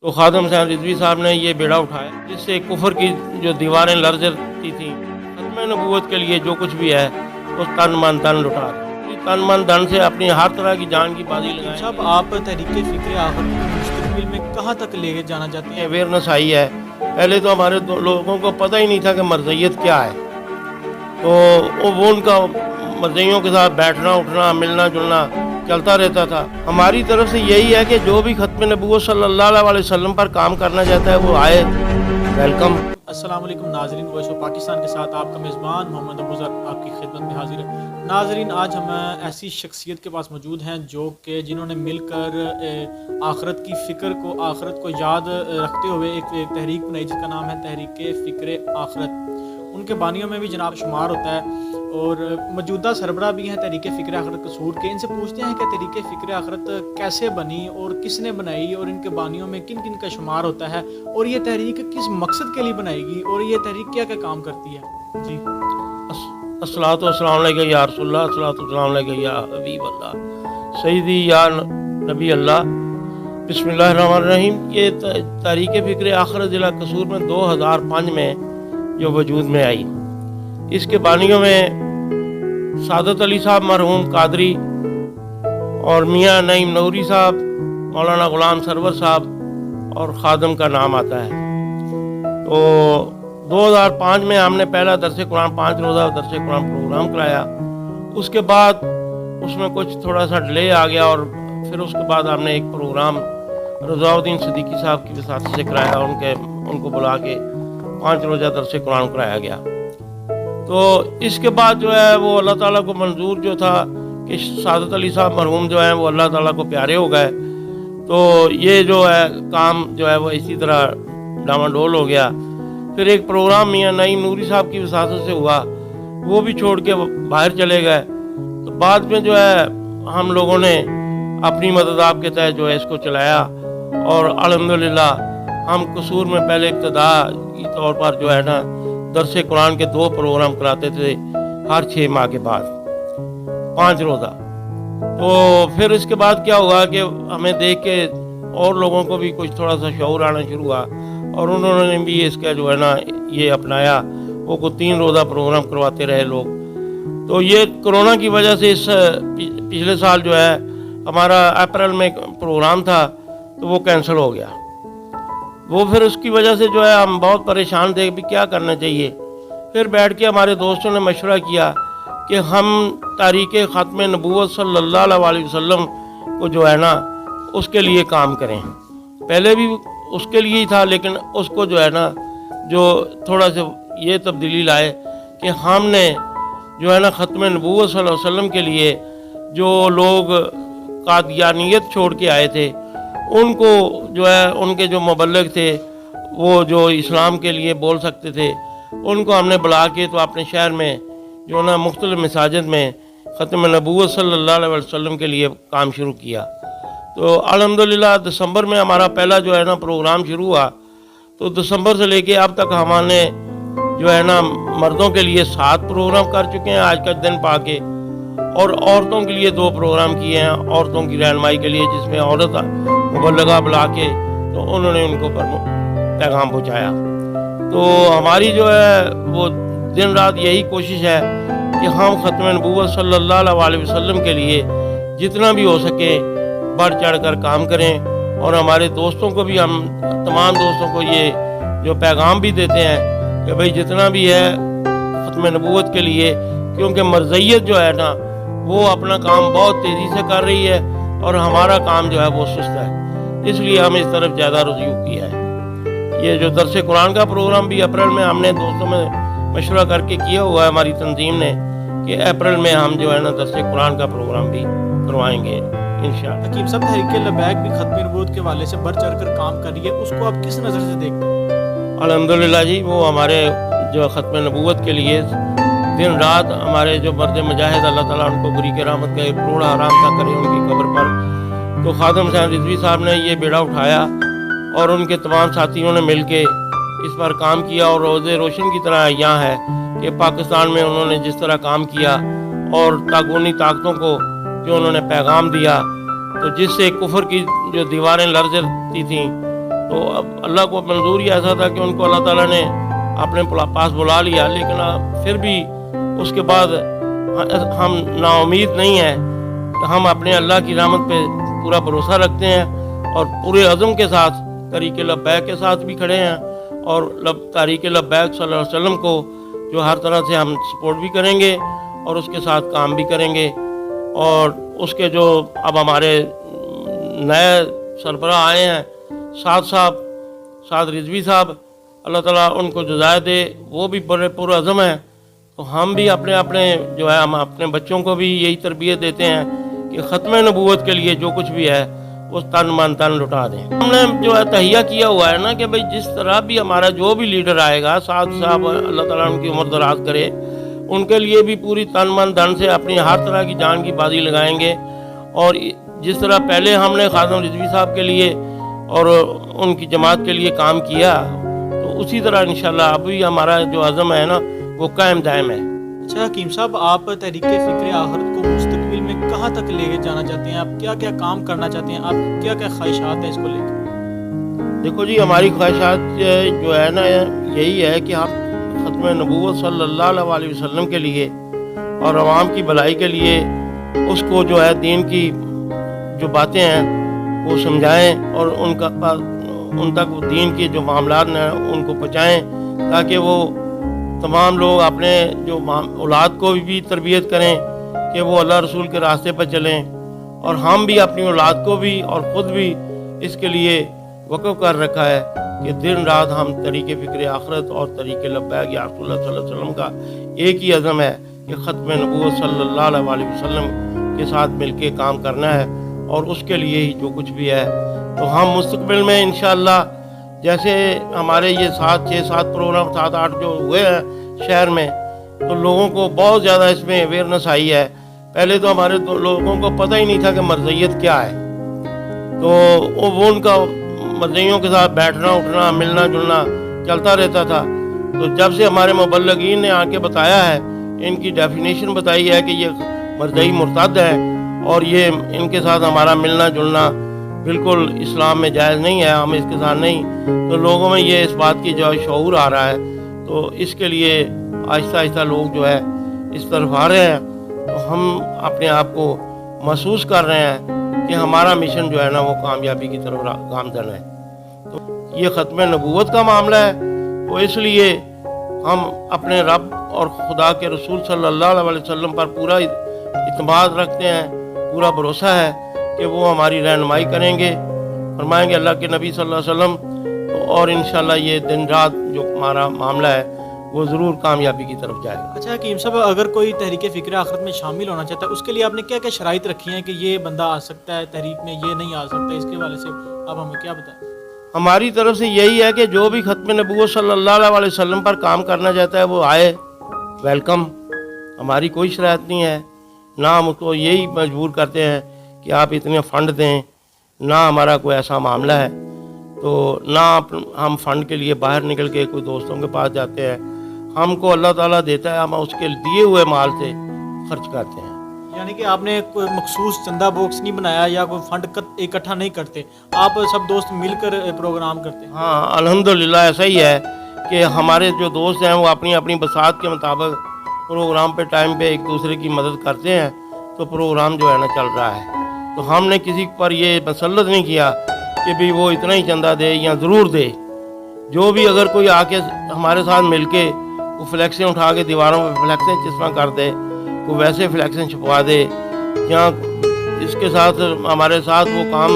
तो खादम साहब रिजवी साहब ने ये बेड़ा उठाया, जिससे कुफर की जो दीवारें लरजती थी, खत्म नबूवत के लिए जो कुछ भी है वो तन मन धन लुटा रहे, तन मन धन से अपनी हर तरह की जान की बाजी लगाएं। साहब, आप तहरीक फ़िक्र आखिरत को मुस्तकबिल में कहाँ तक ले जाना चाहते हैं? अवेयरनेस आई है। पहले तो हमारे लोगों को पता ही नहीं था कि मरज़ियत क्या है, तो वो उनका मरज़ियों के साथ बैठना उठना मिलना जुलना चलता रहता था। हमारी तरफ से यही है कि जो भी खत्म नबूवत सल्लल्लाहु अलैहि वसल्लम पर काम करना चाहता है वो आए, वेलकम। अस्सलाम वालेकुम नाज़रीन, वॉइस ऑफ पाकिस्तान के साथ आपका मेज़बान मोहम्मद अबूज़र आपकी खिदमत में हाजिर है। नाज़रीन, आज हम ऐसी शख्सियत के पास मौजूद हैं जो कि जिन्होंने मिलकर आखरत की फ़िक्र को, आखरत को याद रखते हुए एक तहरीक बनाई जिसका नाम है तहरीक फ़िक्र आखरत। उनके बानियों में भी जनाब शुमार होता है और मौजूदा सरबराह भी हैं तहरीक फ़िक्र आखरत कसूर के। इनसे पूछते हैं कि तहरीक फ़िक्र आखरत कैसे बनी और किसने बनाई और इनके बानियों में किन किन का शुमार होता है और ये तहरीक किस मकसद के लिए बनाएगी और ये तहरीक क्या क्या काम करती है। जी, अस्सलातु वस्सलामु अलैका या रसूलल्लाह, अस्सलातु वस्सलामु अलैका या हबीब अल्लाह, सय्यदी या नबी अल्लाह, बिस्मिल्लाहिर्रहमानिर्रहीम। ये तहरीक फ़िक्र आखरत ज़िला कसूर में 2005 में जो वजूद में आई। इसके बानियों में सादत अली साहब मरहूम कादरी और मियाँ नईम नूरी साहब, मौलाना गुलाम सरवर साहब और खादम का नाम आता है। तो 2005 में हमने पहला दरसे कुरान 5 रोज़ा दरसे कुरान प्रोग्राम कराया। उसके बाद उसमें कुछ थोड़ा सा डिले आ गया और फिर उसके बाद हमने एक प्रोग्राम रज़ाउद्दीन सिद्दीकी साहब की वसात से कराया। उनको बुला के 5 रोज़ा दरसे कुरान कराया गया। तो इसके बाद जो है वो अल्लाह ताला को मंजूर जो था कि सादत अली साहब मरहूम जो है वो अल्लाह ताला को प्यारे हो गए, तो ये जो है काम जो है वो इसी तरह डामाडोल हो गया। फिर एक प्रोग्राम मियाँ नईम नूरी साहब की वसात से हुआ, वो भी छोड़ के बाहर चले गए। तो बाद में जो है हम लोगों ने अपनी मदद आपके तहत जो है इसको चलाया और अल्हम्दुलिल्लाह हम कसूर में पहले इब्तिदा की तौर पर जो है ना दरसे कुरान के 2 प्रोग्राम कराते थे हर 6 माह के बाद 5 रोज़ा। तो फिर इसके बाद क्या हुआ कि हमें देख के और लोगों को भी कुछ थोड़ा सा शऊर आना शुरू हुआ और उन्होंने भी इसका जो है ना ये अपनाया। वो को 3 रोज़ा प्रोग्राम करवाते रहे लोग। तो ये कोरोना की वजह से इस पिछले साल जो है हमारा अप्रैल में प्रोग्राम था तो वो कैंसिल हो गया। वो फिर उसकी वजह से जो है हम बहुत परेशान थे कि क्या करना चाहिए। फिर बैठ के हमारे दोस्तों ने मशवरा किया कि हम तारीख़ ख़त्म नबूवत सल्लल्लाहु अलैहि वसल्लम को जो है ना उसके लिए काम करें। पहले भी उसके लिए ही था, लेकिन उसको जो है ना जो थोड़ा सा ये तब्दीली लाए कि हमने जो है ना ख़त्म नबूवत सल्लल्लाहु अलैहि वसल्लम के लिए जो लोग कादियानियत छोड़ के आए थे उनको जो है उनके जो मुबल्लिग थे वो जो इस्लाम के लिए बोल सकते थे उनको हमने बुला के तो अपने शहर में जो ना मुख्तलिफ मसाजिद में ख़त्म नबूवत सल्लल्लाहु अलैहि वसल्लम के लिए काम शुरू किया। तो अल्हम्दुलिल्लाह दिसंबर में हमारा पहला जो है ना प्रोग्राम शुरू हुआ। तो दिसंबर से लेके अब तक हमने जो है ना मर्दों के लिए 7 प्रोग्राम कर चुके हैं आज का दिन पाके, और औरतों के लिए 2 प्रोग्राम किए हैं औरतों की रहनुमाई के लिए, जिसमें औरत मुबल्लिगा बुला के तो उन्होंने उनको पैगाम पहुँचाया। तो हमारी जो है वो दिन रात यही कोशिश है कि हम ख़त्म नबूवत सल्लल्लाहु अलैहि वसल्लम के लिए जितना भी हो सके बढ़ चढ़ कर काम करें। और हमारे दोस्तों को भी, हम तमाम दोस्तों को ये जो पैगाम भी देते हैं कि भाई जितना भी है ख़त्म नबूवत के लिए, क्योंकि मरज़ियत जो है ना वो अपना काम बहुत तेज़ी से कर रही है और हमारा काम जो है वो सुस्त है, इसलिए हम इस तरफ ज़्यादा रुजू किया है। ये जो दरसे कुरान का प्रोग्राम भी अप्रैल में हमने दोस्तों में मशवरा करके किया हुआ है हमारी तंजीम ने कि अप्रैल में हम जो है ना दरसे कुरान का प्रोग्राम भी करवाएंगे इंशाअल्लाह। हकीम साहब, तहरीक लबैक भी ख़त्म नबूवत के हवाले से बढ़ चढ़ कर काम कर रही है, उसको आप किस नज़र से देखते हैं? अल्हम्दुलिल्लाह जी, वो हमारे जो ख़त्म नबूवत के लिए दिन रात हमारे जो मर्द मुजाहिद अल्लाह ताला उनको बुरी के रहमत का रोड़ा हराम ना करे उनकी कब्र पर। तो खादम साहब रिजवी साहब ने ये बेड़ा उठाया और उनके तमाम साथियों ने मिल के इस पर काम किया और रोज़े रोशन की तरह यहाँ है कि पाकिस्तान में उन्होंने जिस तरह काम किया और तागूनी ताकतों को जो उन्होंने पैगाम दिया, तो जिससे कुफर की जो दीवारें लरजती थीं तो अब अल्लाह को मंजूर ही ऐसा था कि उनको अल्लाह ताला ने अपने पास बुला लिया, लेकिन फिर भी उसके बाद हम नाउमीद नहीं हैं कि हम अपने अल्लाह की रहमत पे पूरा भरोसा रखते हैं और पूरे अज़म के साथ तरीक़े लब्बैक के साथ भी खड़े हैं और तरीक़े लब्बैक सल्लल्लाहु अलैहि वसल्लम को जो हर तरह से हम सपोर्ट भी करेंगे और उसके साथ काम भी करेंगे। और उसके जो अब हमारे नए सरबराह आए हैं साद रिजवी साहब, अल्लाह ताला उनको जज़ाए दे, वो भी बड़े पुरअज़म हैं। तो हम भी अपने जो है हम अपने बच्चों को भी यही तरबियत देते हैं कि ख़त्म नबूवत के लिए जो कुछ भी है उस तन मन धन लुटा दें। हमने जो है तहिया किया हुआ है ना कि भाई जिस तरह भी हमारा जो भी लीडर आएगा, साद साहब अल्लाह ताला उनकी उम्र दराज करे, उनके लिए भी पूरी तन मन धन से अपनी हर तरह की जान की बाजी लगाएंगे। और जिस तरह पहले हमने खादिम रिजवी साहब के लिए और उनकी जमात के लिए काम किया, तो उसी तरह इंशाल्लाह अभी हमारा जो अज़म है ना वो कायम दायम है। अच्छा हकीम साहब, आप तहरीक फ़िक्र आखिरत को मुस्तकबिल में कहाँ तक ले जाना चाहते हैं? आप क्या क्या काम करना चाहते हैं? आप क्या क्या ख्वाहिशात हैं इसको लेकर? देखो जी, हमारी ख्वाहिशात जो है ना यही है कि हम ख़त्म नबूवत सल्लल्लाहु अलैहि वसल्लम के लिए और आवाम की भलाई के लिए उसको जो है दीन की जो बातें हैं वो समझाएं और उन तक दीन के जो मामलात हैं उनको पहुँचाएँ, ताकि वो तमाम लोग अपने जो औलाद को भी तरबियत करें कि वो अल्लाह रसूल के रास्ते पर चलें, और हम भी अपनी औलाद को भी और ख़ुद भी इसके लिए वक़्फ़ कर रखा है कि दिन रात हम तरीक़े फ़िक्र आखिरत और तरीक़े लब्बैक या रसूलुल्लाह सल्लल्लाहु अलैहि वसल्लम का एक ही अज़म है कि ख़त्म नबूवत सल्लल्लाहु अलैहि वसल्लम के साथ मिलके काम करना है और उसके लिए ही जो कुछ भी है। तो हम मुस्तक़बिल में इंशाअल्लाह जैसे हमारे ये 7-6-7 प्रोग्राम 7-8 जो हुए हैं शहर में, तो लोगों को बहुत ज़्यादा इसमें अवेयरनेस आई है। पहले तो हमारे लोगों को पता ही नहीं था कि मरज़इयत क्या है, तो वो उनका मरज़इयों के साथ बैठना उठना मिलना जुलना चलता रहता था। तो जब से हमारे मुबल्लिगीन ने आके बताया है, इनकी डेफिनेशन बताई है कि ये मरज़ई मुर्तद है और ये इनके साथ हमारा मिलना जुलना बिल्कुल इस्लाम में जायज़ नहीं है, हम इसके साथ नहीं, तो लोगों में ये इस बात की जो शऊर आ रहा है। तो इसके लिए आहिस्ता आहिस्ता लोग जो है इस तरफ आ रहे हैं। तो हम अपने आप को महसूस कर रहे हैं कि हमारा मिशन जो है ना वो कामयाबी की तरफ गामजन है। तो ये ख़त्म नबूवत का मामला है, तो इसलिए हम अपने रब और खुदा के रसूल सल्लल्लाहु अलैहि वसल्लम पर पूरा इत्मीनान रखते हैं, पूरा भरोसा है कि वो हमारी रहनुमाई करेंगे, फरमाएंगे अल्लाह के नबी सल्लल्लाहु अलैहि वसल्लम। और इंशाल्लाह ये दिन रात जो हमारा मामला है वो ज़रूर कामयाबी की तरफ जाएगा। अच्छा हकीम साहब, अगर कोई तहरीक फ़िक्र आखिरत में शामिल होना चाहता है, उसके लिए आपने क्या क्या शराइत रखी हैं कि ये बंदा आ सकता है तहरीक में, ये नहीं आ सकता? इसके हवाले से आप हमें क्या बताएं? हमारी तरफ से यही है कि जो भी ख़त्म नबूवत सल्लल्लाहु अलैहि वसल्लम पर काम करना चाहता है वो आए, वेलकम। हमारी कोई शराइत नहीं है, ना हम उसको यही मजबूर करते हैं कि आप इतने फ़ंड दें, ना हमारा कोई ऐसा मामला है। तो ना हम फ़ंड के लिए बाहर निकल के कोई दोस्तों के पास जाते हैं, हमको अल्लाह ताला देता है, हम उसके दिए हुए माल से खर्च करते हैं। यानी कि आपने कोई मखसूस चंदा बॉक्स नहीं बनाया या कोई फंड इकट्ठा नहीं करते, आप सब दोस्त मिलकर प्रोग्राम करते हैं? हाँ, अल्हम्दुलिल्लाह ऐसा ही है कि हमारे जो दोस्त हैं वो अपनी अपनी बसात के मुताबिक प्रोग्राम पे टाइम पे एक दूसरे की मदद करते हैं, तो प्रोग्राम जो है ना चल रहा है। तो हमने किसी पर ये मसल्लत नहीं किया कि भी वो इतना ही चंदा दे या ज़रूर दे। जो भी अगर कोई आके हमारे साथ मिलके वो फ्लैक्सें उठा के दीवारों पे फ्लैक्सें चिस्मा कर दे, वो वैसे फ्लैक्सें छपवा दे, या इसके साथ हमारे साथ वो काम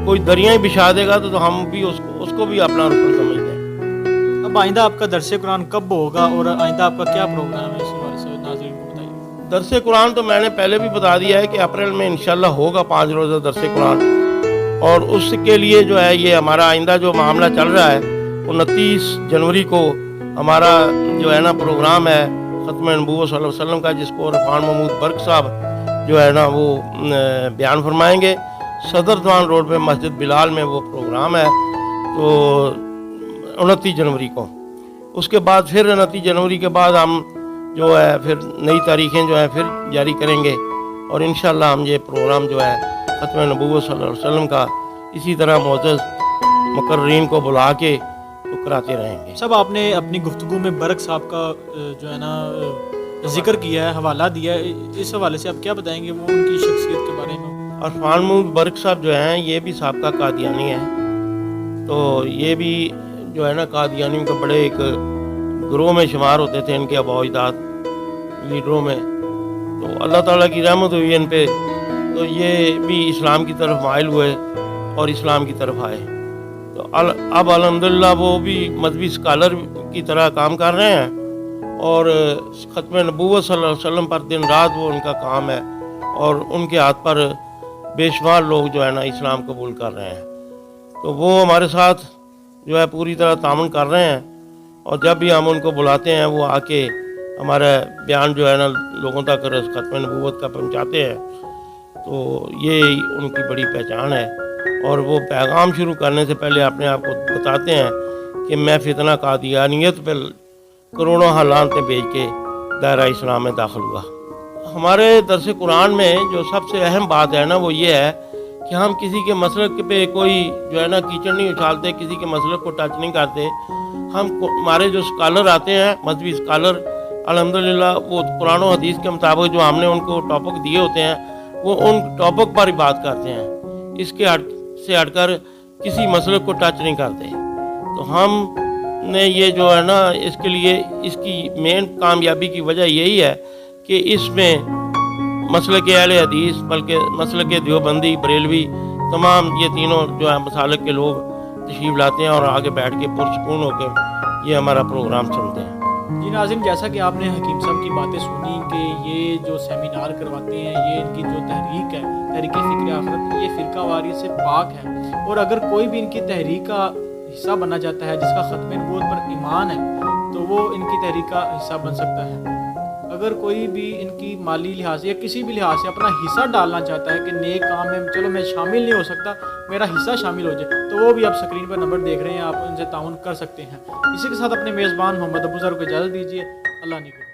कोई दरिया ही बिछा देगा तो हम भी उसको भी अपना रुकन समझ लें। अब आइंदा आपका दरस कुरान कब होगा और आइंदा आपका क्या प्रोग्राम है, इस हवाले से नाज़रीन को बताइए। दरस कुरान तो मैंने पहले भी बता दिया है कि अप्रैल में इंशाल्लाह होगा 5 रोज़ा दरस कुरान, और उसके लिए जो है ये हमारा आइंदा जो मामला चल रहा है 29 जनवरी को हमारा जो है ना प्रोग्राम है ख़त्म नबूवत सल्लल्लाहु अलैहि वसल्लम का, जिसको इरफान महमूद बर्क साहब जो है ना वो बयान फरमाएंगे। सदर दीवान रोड पे मस्जिद बिलाल में वो प्रोग्राम है, तो 29 जनवरी को। उसके बाद फिर 29 जनवरी के बाद हम जो है फिर नई तारीखें जो है फिर जारी करेंगे, और इंशाल्लाह हम ये प्रोग्राम जो है ख़त्म नबूवत सल्लल्लाहु अलैहि वसल्लम का इसी तरह मुअज़्ज़ज़ मुकर्रीन को बुला के तो कराते रहेंगे। सब आपने अपनी गुफ्तगू में बरक साहब का जो है ना जिक्र किया है, हवाला दिया है, इस हवाले से आप क्या बताएंगे वो उनकी शख्सियत के बारे में? अरफान महमूद बरक साहब जो हैं ये भी साबका कादियानी है, तो ये भी जो है ना कादियानियों के बड़े एक ग्रोह में शुमार होते थे, इनके आबा अजदाद लीडरों में। तो अल्लाह ताला की रहमत हुई इन पे, तो ये भी इस्लाम की तरफ माइल हुए और इस्लाम की तरफ आए। तो अब अल्हम्दुलिल्लाह वो भी मजहबी स्कॉलर की तरह काम कर रहे हैं और ख़त्म नबूवत सल्लल्लाहु अलैहि वसल्लम पर दिन रात वो उनका काम है और उनके हाथ पर बेशुमार लोग जो है ना इस्लाम कबूल कर रहे हैं। तो वो हमारे साथ जो है पूरी तरह तामुन कर रहे हैं और जब भी हम उनको बुलाते हैं वो आके हमारा बयान जो है ना लोगों तक ख़त्म नबूवत का पहुंचाते हैं। तो ये उनकी बड़ी पहचान है और वो पैगाम शुरू करने से पहले अपने आप को बताते हैं कि मैं फितना कादियानियत पर करोड़ों हालांतें बेच के दायरा इस्लाम में दाखिल हुआ। हमारे दरस कुरान में जो सबसे अहम बात है ना वो ये है कि हम किसी के मसलक पे कोई जो है ना कीचड़ नहीं उछालते, किसी के मसलक को टच नहीं करते। हमारे जो स्कॉलर आते हैं मजहबी स्कॉलर, अल्हम्दुलिल्लाह वो कुरान और हदीस के मुताबिक जो हमने उनको टॉपिक दिए होते हैं वो उन टॉपिक पर ही बात करते हैं, इसके से हटकर किसी मसलक को टच नहीं करते। तो हमने ये जो है ना इसके लिए इसकी मेन कामयाबी की वजह यही है कि इसमें मसलक अहले हदीस बल्कि मसलक देवबंदी बरेलवी तमाम ये तीनों जो है मसालक के लोग तशरीफ़ लाते हैं और आगे बैठ के पुरसकून होकर ये हमारा प्रोग्राम सुनते हैं। जी नाज़रीन, जैसा कि आपने हकीम साहब की बातें सुनी कि ये जो सेमिनार करवाते हैं, ये इनकी जो तहरीक है, तहरीक फ़िक्र आखिरत, ये फ़िरका वारियत से पाक है और अगर कोई भी इनकी तहरीक का हिस्सा बनना चाहता है जिसका ख़त्म नबूवत पर ईमान है तो वो इनकी तहरीक का हिस्सा बन सकता है। अगर कोई भी इनकी माली लिहाज से या किसी भी लिहाज से अपना हिस्सा डालना चाहता है कि नेक काम में चलो मैं शामिल नहीं हो सकता, मेरा हिस्सा शामिल हो जाए, तो वो भी आप स्क्रीन पर नंबर देख रहे हैं, आप उनसे ताउन कर सकते हैं। इसी के साथ अपने मेज़बान मोहम्मद अबू ज़र को इजाज़त दीजिए। अल्लाह निगहबान।